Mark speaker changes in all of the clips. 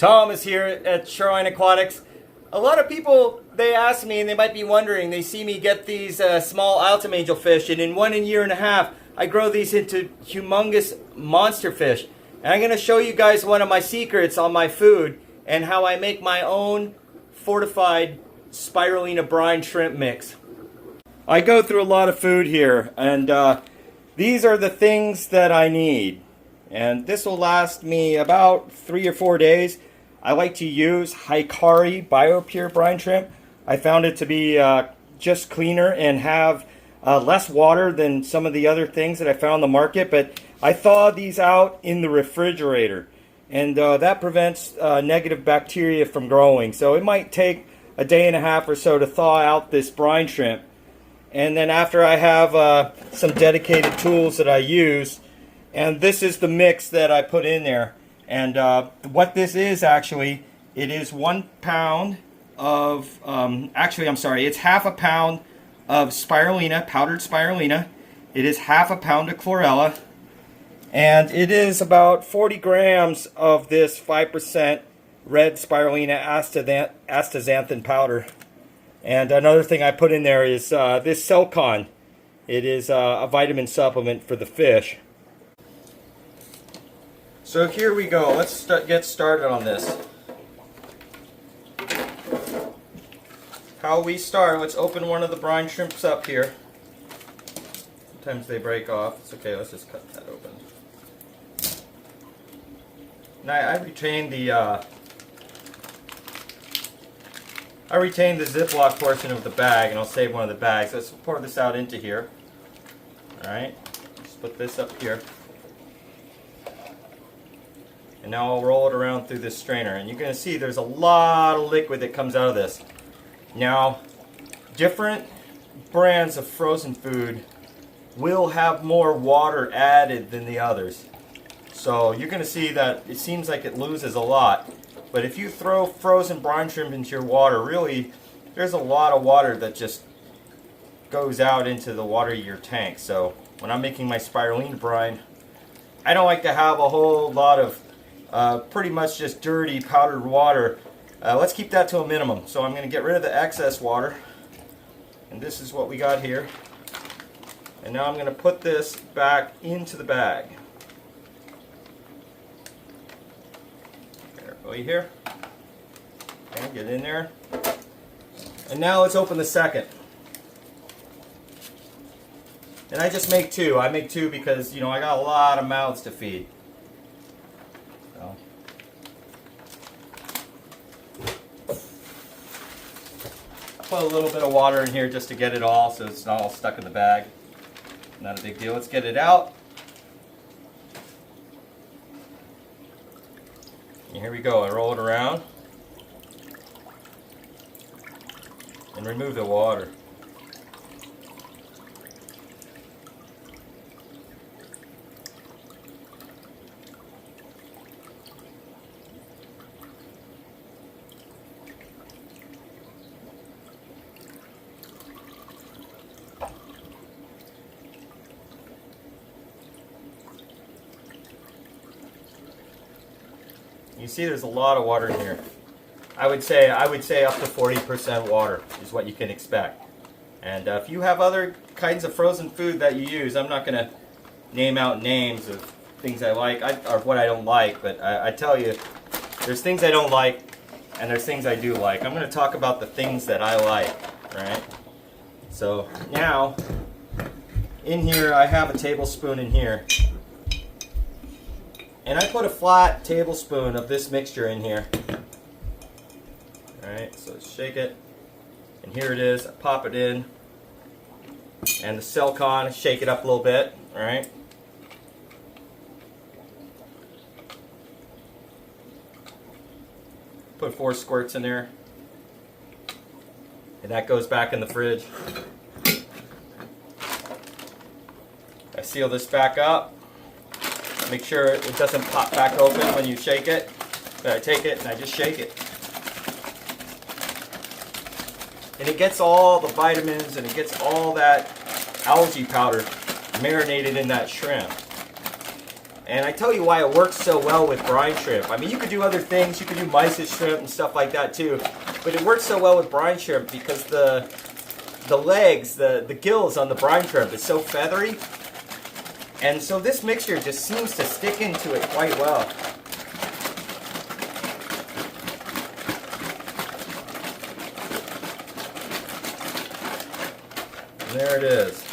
Speaker 1: Tom is here at Shoreline Aquatics. A lot of people, they ask me, and they might be wondering, they see me get these small Altum Angelfish, and in 1 year and a half, I grow these into humongous monster fish. And I'm going to show you guys one of my secrets on my food and how I make my own fortified Spirulina brine shrimp mix. I go through a lot of food here, and these are the things that I need. And this will last me about 3 or 4 days. I like to use Hikari BioPure brine shrimp. I found it to be just cleaner and have less water than some of the other things that I found on the market. But I thaw these out in the refrigerator, and that prevents negative bacteria from growing. So it might take a day and a half or so to thaw out this brine shrimp. And then after I have some dedicated tools that I use, and this is the mix that I put in there. And what this is actually, it is 1 pound of, it's half a pound of spirulina, powdered spirulina. It is half a pound of chlorella. And it is about 40 grams of this 5% red spirulina astaxanthin powder. And another thing I put in there is this Selcon. It is a vitamin supplement for the fish. So here we go. Let's get started on this. How we start, let's open one of the brine shrimps up here. Sometimes they break off. It's okay, let's just cut that open. Now I retained the Ziploc portion of the bag, and I'll save one of the bags. Let's pour this out into here. Alright, let's put this up here. And now I'll roll it around through this strainer, and you're going to see there's a lot of liquid that comes out of this. Now, different brands of frozen food will have more water added than the others. So you're going to see that it seems like it loses a lot. But if you throw frozen brine shrimp into your water, really, there's a lot of water that just goes out into the water of your tank. So when I'm making my spirulina brine, I don't like to have a whole lot of pretty much just dirty powdered water. Let's keep that to a minimum. So I'm going to get rid of the excess water. And this is what we got here. And now I'm going to put this back into the bag. Carefully here. Okay, get in there. And now let's open the second. And I just make two. I make two because, you know, I got a lot of mouths to feed. So. I put a little bit of water in here just to get it all so it's not all stuck in the bag. Not a big deal. Let's get it out. And here we go. I roll it around and remove the water. You see there's a lot of water in here. I would say up to 40% water is what you can expect. And if you have other kinds of frozen food that you use, I'm not going to name out names of things I like or what I don't like, but I tell you, there's things I don't like and there's things I do like. I'm going to talk about the things that I like, right? So now, in here I have a tablespoon in here. And I put a flat tablespoon of this mixture in here. Alright, so let's shake it. And here it is. I pop it in. And the Selcon, shake it up a little bit. Alright. Put 4 squirts in there. And that goes back in the fridge. I seal this back up. Make sure it doesn't pop back open when you shake it. But I take it and I just shake it. And it gets all the vitamins and it gets all that algae powder marinated in that shrimp. And I tell you why it works so well with brine shrimp. I mean, you could do other things. You could do mysis shrimp and stuff like that too. But it works so well with brine shrimp because the legs, the gills on the brine shrimp is so feathery. And so this mixture just seems to stick into it quite well. And there it is.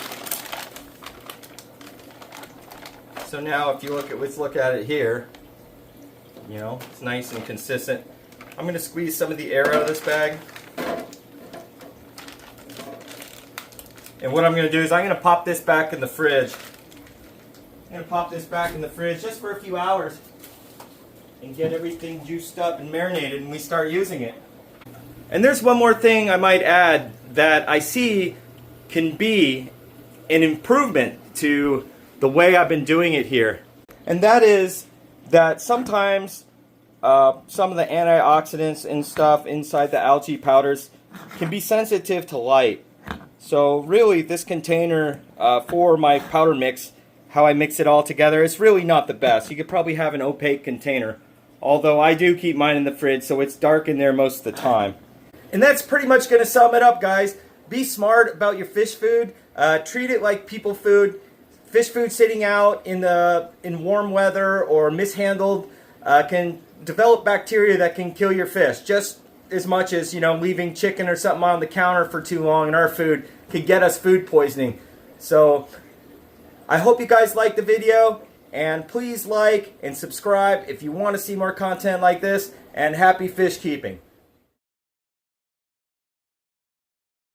Speaker 1: So now if you let's look at it here, you know, it's nice and consistent. I'm going to squeeze some of the air out of this bag. And what I'm going to do is I'm going to pop this back in the fridge. I'm going to pop this back in the fridge just for a few hours and get everything juiced up and marinated and we start using it. And there's one more thing I might add that I see can be an improvement to the way I've been doing it here. And that is that sometimes some of the antioxidants and stuff inside the algae powders can be sensitive to light. So really this container for my powder mix, how I mix it all together, it's really not the best. You could probably have an opaque container. Although I do keep mine in the fridge so it's dark in there most of the time. And that's pretty much going to sum it up, guys. Be smart about your fish food. Treat it like people food. Fish food sitting out in warm weather or mishandled can develop bacteria that can kill your fish just as much as, you know, leaving chicken or something on the counter for too long in our food can get us food poisoning. So I hope you guys liked the video, and please like and subscribe if you want to see more content like this, and happy fish keeping.